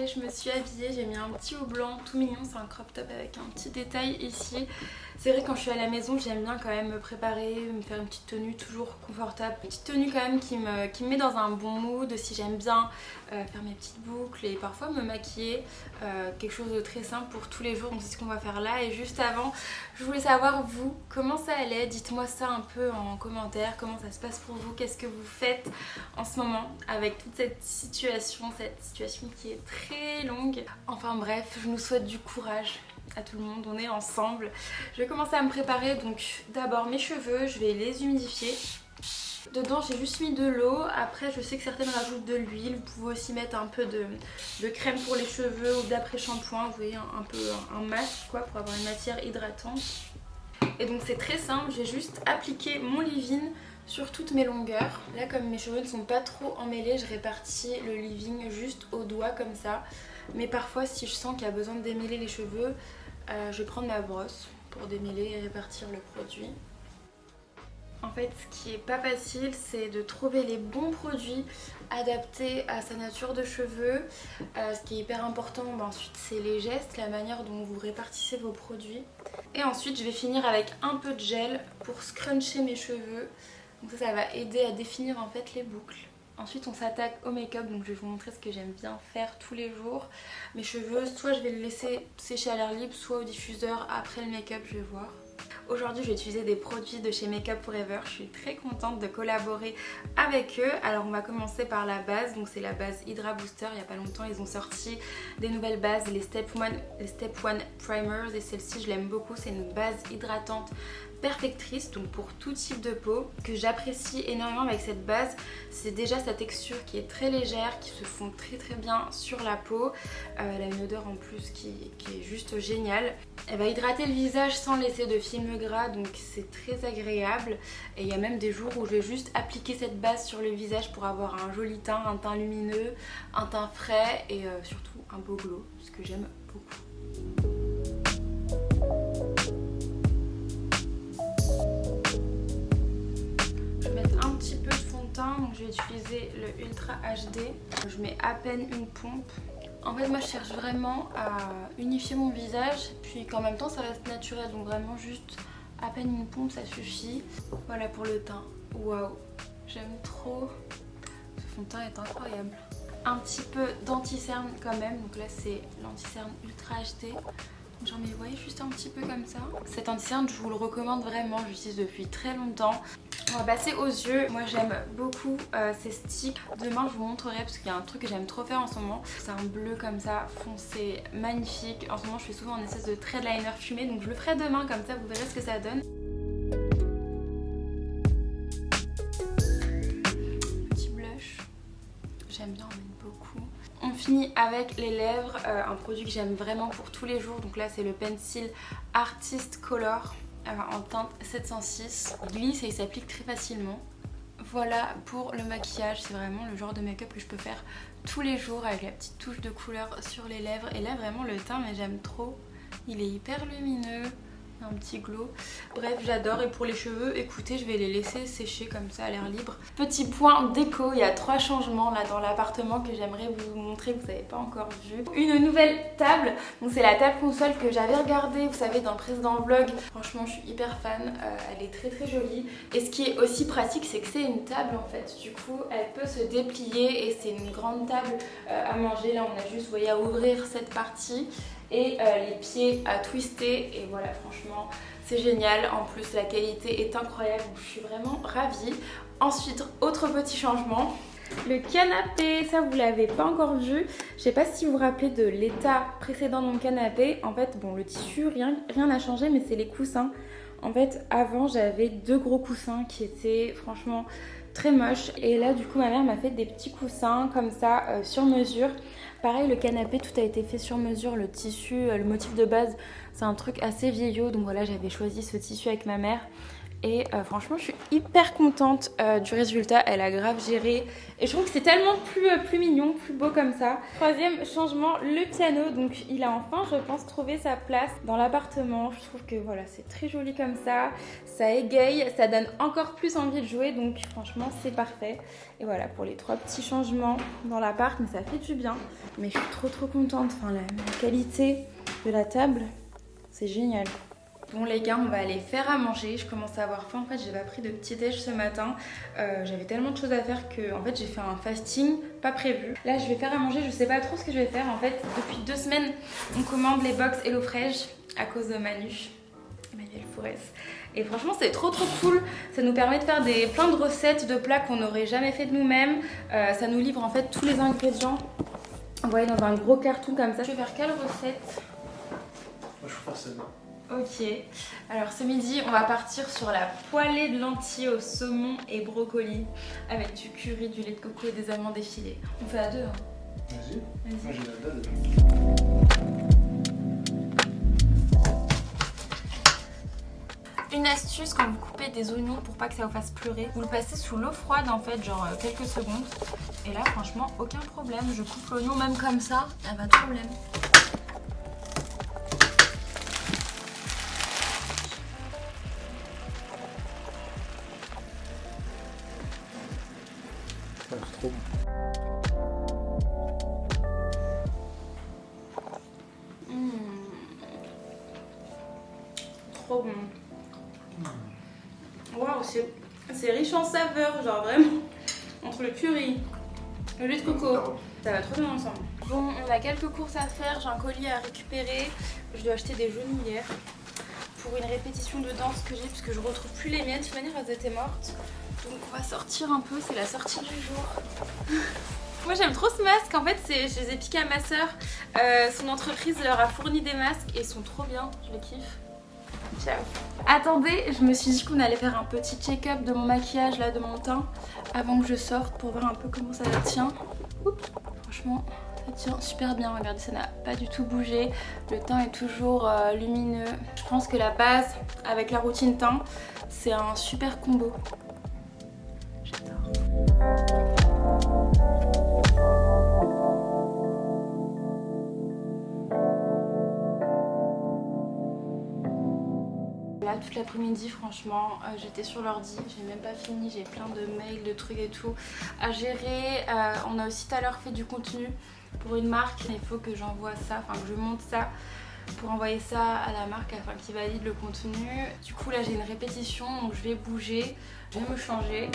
je me suis habillée, j'ai mis un petit haut blanc tout mignon, c'est un crop top avec un petit détail ici. C'est vrai quand je suis à la maison j'aime bien quand même me préparer, me faire une petite tenue toujours confortable. Une petite tenue quand même qui me met dans un bon mood, si j'aime bien faire mes petites boucles et parfois me maquiller. Quelque chose de très simple pour tous les jours, donc c'est ce qu'on va faire là. Et juste avant, je voulais savoir vous, comment ça allait, dites-moi ça un peu en commentaire, comment ça se passe pour vous, qu'est-ce que vous faites en ce moment avec toute cette situation qui est très longue. Enfin bref, je nous souhaite du courage à tout le monde, on est ensemble. Je vais commencer à me préparer, donc d'abord mes cheveux, je vais les humidifier. Dedans j'ai juste mis de l'eau, après je sais que certaines rajoutent de l'huile, vous pouvez aussi mettre un peu de crème pour les cheveux ou d'après-shampoing, vous voyez un peu un masque quoi, pour avoir une matière hydratante. Et donc c'est très simple, j'ai juste appliqué mon leave-in sur toutes mes longueurs. Là comme mes cheveux ne sont pas trop emmêlés, je répartis le leave-in juste au doigt comme ça. Mais parfois si je sens qu'il y a besoin de démêler les cheveux, je vais prendre ma brosse pour démêler et répartir le produit. En fait ce qui est pas facile c'est de trouver les bons produits adaptés à sa nature de cheveux. Ce qui est hyper important ensuite c'est les gestes, la manière dont vous répartissez vos produits. Et ensuite je vais finir avec un peu de gel pour scruncher mes cheveux. Donc ça va aider à définir en fait les boucles. Ensuite on s'attaque au make-up, donc je vais vous montrer ce que j'aime bien faire tous les jours. Mes cheveux, soit je vais les laisser sécher à l'air libre, soit au diffuseur après le make-up, je vais voir. Aujourd'hui je vais utiliser des produits de chez Make Up For Ever, je suis très contente de collaborer avec eux. Alors on va commencer par la base, donc c'est la base Hydra Booster. Il n'y a pas longtemps ils ont sorti des nouvelles bases, les Step 1 Primers, et celle-ci je l'aime beaucoup, c'est une base hydratante perfectrice, donc pour tout type de peau. Que j'apprécie énormément avec cette base, c'est déjà sa texture qui est très légère, qui se fond très bien sur la peau. Elle a une odeur en plus qui est juste géniale. Elle va hydrater le visage sans laisser de film gras, donc c'est très agréable. Et il y a même des jours où je vais juste appliquer cette base sur le visage pour avoir un joli teint, un teint lumineux, un teint frais et surtout un beau glow, ce que j'aime beaucoup. Un petit peu de fond de teint, donc je vais utiliser le Ultra HD. Je mets à peine une pompe. En fait moi je cherche vraiment à unifier mon visage, puis qu'en même temps ça reste naturel, donc vraiment juste à peine une pompe ça suffit. Voilà pour le teint. Waouh, j'aime trop. Ce fond de teint est incroyable. Un petit peu d'anti-cerne quand même, donc là c'est l'anti-cerne Ultra HD. J'en mets, vous voyez, juste un petit peu comme ça. Cet anti-cerne, je vous le recommande vraiment, je l'utilise depuis très longtemps. On va passer aux yeux. Moi j'aime beaucoup ces sticks. Demain je vous montrerai parce qu'il y a un truc que j'aime trop faire en ce moment. C'est un bleu comme ça, foncé, magnifique. En ce moment je fais souvent un espèce de trait de liner fumé, donc je le ferai demain comme ça vous verrez ce que ça donne. Petit blush, j'aime bien en mettre beaucoup. On finit avec les lèvres, un produit que j'aime vraiment pour tous les jours. Donc là c'est le Pencil Artist Color en teinte 706. Il glisse et il s'applique très facilement. Voilà pour le maquillage, c'est vraiment le genre de make-up que je peux faire tous les jours avec la petite touche de couleur sur les lèvres. Et là vraiment le teint, mais j'aime trop, il est hyper lumineux. Un petit glow. Bref, j'adore. Et pour les cheveux, écoutez, je vais les laisser sécher comme ça à l'air libre. Petit point déco, il y a 3 changements là dans l'appartement que j'aimerais vous montrer, que vous n'avez pas encore vu. Une nouvelle table, donc c'est la table console que j'avais regardée, vous savez, dans le précédent vlog. Franchement, je suis hyper fan, elle est très jolie. Et ce qui est aussi pratique, c'est que c'est une table en fait. Du coup, elle peut se déplier et c'est une grande table à manger. Là, on a juste, vous voyez, à ouvrir cette partie. Et les pieds à twister, et voilà, franchement c'est génial. En plus la qualité est incroyable, donc je suis vraiment ravie. Ensuite, autre petit changement, le canapé, ça vous l'avez pas encore vu. Je sais pas si vous vous rappelez de l'état précédent de mon canapé. En fait bon, le tissu, rien n'a changé, mais c'est les coussins. En fait avant j'avais 2 gros coussins qui étaient franchement très moches, et là du coup ma mère m'a fait des petits coussins comme ça sur mesure. Pareil, le canapé, tout a été fait sur mesure, le tissu, le motif de base, c'est un truc assez vieillot, donc voilà, j'avais choisi ce tissu avec ma mère. Et franchement je suis hyper contente du résultat, elle a grave géré et je trouve que c'est tellement plus mignon, plus beau comme ça. Troisième changement, le piano, donc il a enfin je pense trouvé sa place dans l'appartement. Je trouve que voilà, c'est très joli comme ça égaye, ça donne encore plus envie de jouer, donc franchement c'est parfait. Et voilà pour les 3 petits changements dans l'appart, mais ça fait du bien. Mais je suis trop contente, enfin la qualité de la table, c'est génial. Bon les gars, on va aller faire à manger. Je commence à avoir faim. En fait, j'ai pas pris de petit déj ce matin. J'avais tellement de choses à faire que en fait j'ai fait un fasting pas prévu. Là, je vais faire à manger. Je sais pas trop ce que je vais faire. En fait, depuis 2 semaines, on commande les box HelloFresh à cause de Manu, Emmanuel Fourès. Et franchement, c'est trop cool. Ça nous permet de faire plein de recettes de plats qu'on n'aurait jamais fait de nous-mêmes. Ça nous livre en fait tous les ingrédients. Vous voyez, dans un gros carton comme ça. Je vais faire quelle recette? Moi, je vais faire celle-là. Ok, alors ce midi on va partir sur la poêlée de lentilles au saumon et brocoli avec du curry, du lait de coco et des amandes effilées. On fait à 2 hein. Vas-y. Moi j'ai la date. Une astuce quand vous coupez des oignons pour pas que ça vous fasse pleurer, vous le passez sous l'eau froide en fait, genre quelques secondes. Et là franchement aucun problème, je coupe l'oignon même comme ça, pas de problème. C'est trop bon. Trop bon. Waouh, c'est riche en saveurs, genre vraiment. Entre le curry, le lait de coco, ça va trop bien ensemble. Bon, on a quelques courses à faire, j'ai un colis à récupérer. Je dois acheter des genouillères pour une répétition de danse que j'ai puisque je retrouve plus les miennes. De toute manière, elles étaient mortes. Donc on va sortir un peu, c'est la sortie du jour. Moi j'aime trop ce masque, en fait je les ai piqués à ma soeur. Son entreprise leur a fourni des masques et ils sont trop bien, je les kiffe. Ciao. Attendez, je me suis dit qu'on allait faire un petit check-up de mon maquillage là, de mon teint, avant que je sorte pour voir un peu comment ça tient. Oups. Franchement, ça tient super bien, regardez, ça n'a pas du tout bougé. Le teint est toujours lumineux. Je pense que la base avec la routine teint, c'est un super combo. Là, toute l'après-midi, franchement, j'étais sur l'ordi, j'ai même pas fini, j'ai plein de mails, de trucs et tout à gérer. On a aussi tout à l'heure fait du contenu pour une marque, il faut que j'envoie ça, enfin que je monte ça pour envoyer ça à la marque afin qu'ils valident le contenu. Du coup là j'ai une répétition, donc je vais bouger, je vais me changer.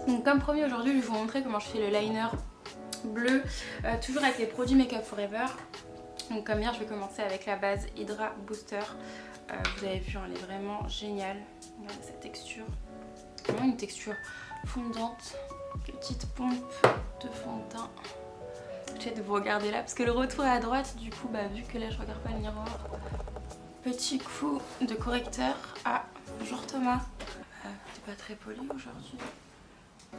Donc comme promis aujourd'hui je vais vous montrer comment je fais le liner bleu, toujours avec les produits Make Up Forever. Donc comme hier je vais commencer avec la base Hydra Booster. Vous avez vu, elle est vraiment géniale. Regardez cette texture, vraiment une texture fondante. Petite pompe de fond de teint. J'essaie de vous regarder là parce que le retour est à droite, du coup vu que là je regarde pas le miroir. Petit coup de correcteur. Ah, bonjour Thomas. T'es pas très poli aujourd'hui.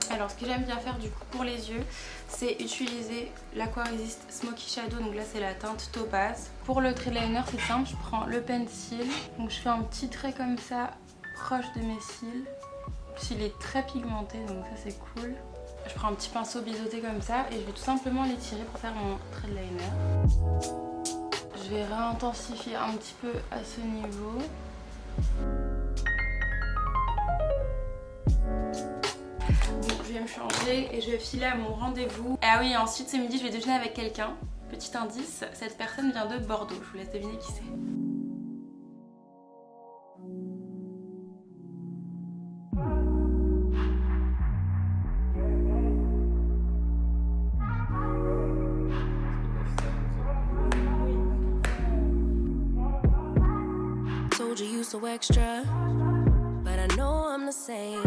Alors ce que j'aime bien faire du coup pour les yeux, c'est utiliser l'Aqua-Resist Smoky Shadow, donc là c'est la teinte Topaz. Pour le trait de liner c'est simple, je prends le pencil, donc je fais un petit trait comme ça proche de mes cils. Il est très pigmenté donc ça c'est cool. Je prends un petit pinceau biseauté comme ça et je vais tout simplement l'étirer pour faire mon trait de liner. Je vais réintensifier un petit peu à ce niveau. Donc je vais me changer et je vais filer à mon rendez-vous. Ah oui, ensuite ce midi je vais déjeuner avec quelqu'un. Petit indice, cette personne vient de Bordeaux. Je vous laisse deviner qui c'est. so extra, but I know I'm the same.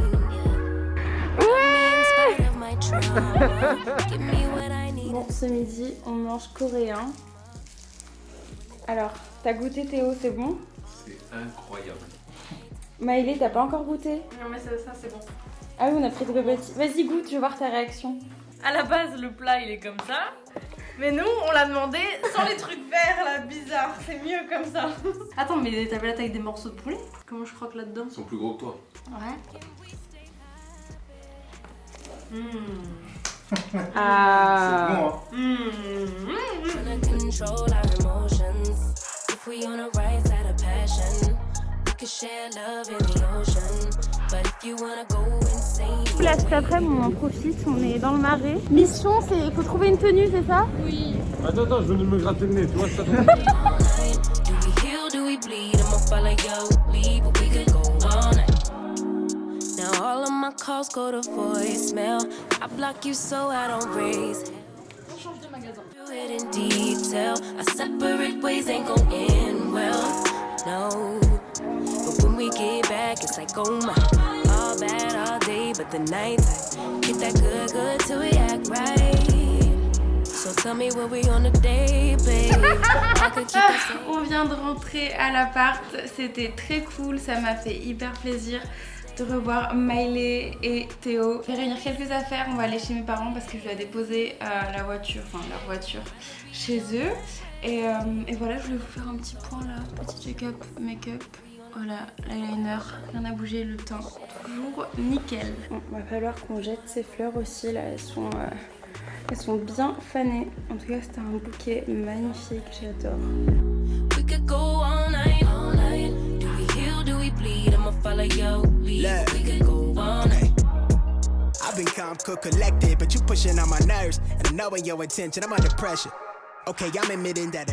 Yeah. In spite of my trauma, give me what I need. Bon, ce midi, on mange coréen. Alors, t'as goûté Théo, c'est bon? C'est incroyable. Maëlé, t'as pas encore goûté? Non mais ça c'est bon. Ah oui, on a pris des bubble tea. Vas-y, goûte, je veux voir ta réaction. À la base, le plat il est comme ça. Mais nous, on l'a demandé sans les trucs verts là, bizarre. C'est mieux comme ça. Attends, mais des tablettes avec des morceaux de poulet? Comment je croque là-dedans? Ils sont plus gros que toi. Ouais. Ah. C'est bon, hein. Tryna control our emotions. If we on the right side of passion, we could share love in the ocean. But if you wanna go insane, Là, cet après-midi, on en profite, on est dans le marais. Mission, c'est faut trouver une tenue, c'est ça? Oui. Attends, je viens de me gratter le nez, tu vois ça. all night. Do we heal, do we bleed? I'ma follow your lead, but we could go all night. Now all of my calls go to voicemail. I block you so I don't raise. On change de magasin. Do it in detail. Our separate ways ain't gon' end well. No, but when we get back, it's like oh my, all bad all day, but the night get that good till we act right. So tell me when we on a day, babe. I could keep it safe. On vient de rentrer à l'appart, c'était très cool, ça m'a fait hyper plaisir de revoir Maëlé et Théo. Je vais réunir quelques affaires, on va aller chez mes parents parce que je dois déposer la voiture, enfin leur voiture chez eux. Et voilà, je voulais vous faire un petit point là, petit check-up, make-up. Voilà, l'eyeliner, rien à bouger, le teint, toujours nickel. Bon, va falloir qu'on jette ces fleurs aussi là, elles sont bien fanées. En tout cas, c'était un bouquet magnifique, j'adore. We could go all night, all night. Do we heal, do we bleed? I'ma follow your lead. Look. We could go all night. I've been calm, cool, collected, but you pushing on my nerves. And I'm knowing your intention, I'm under pressure. Okay, I'm admitting that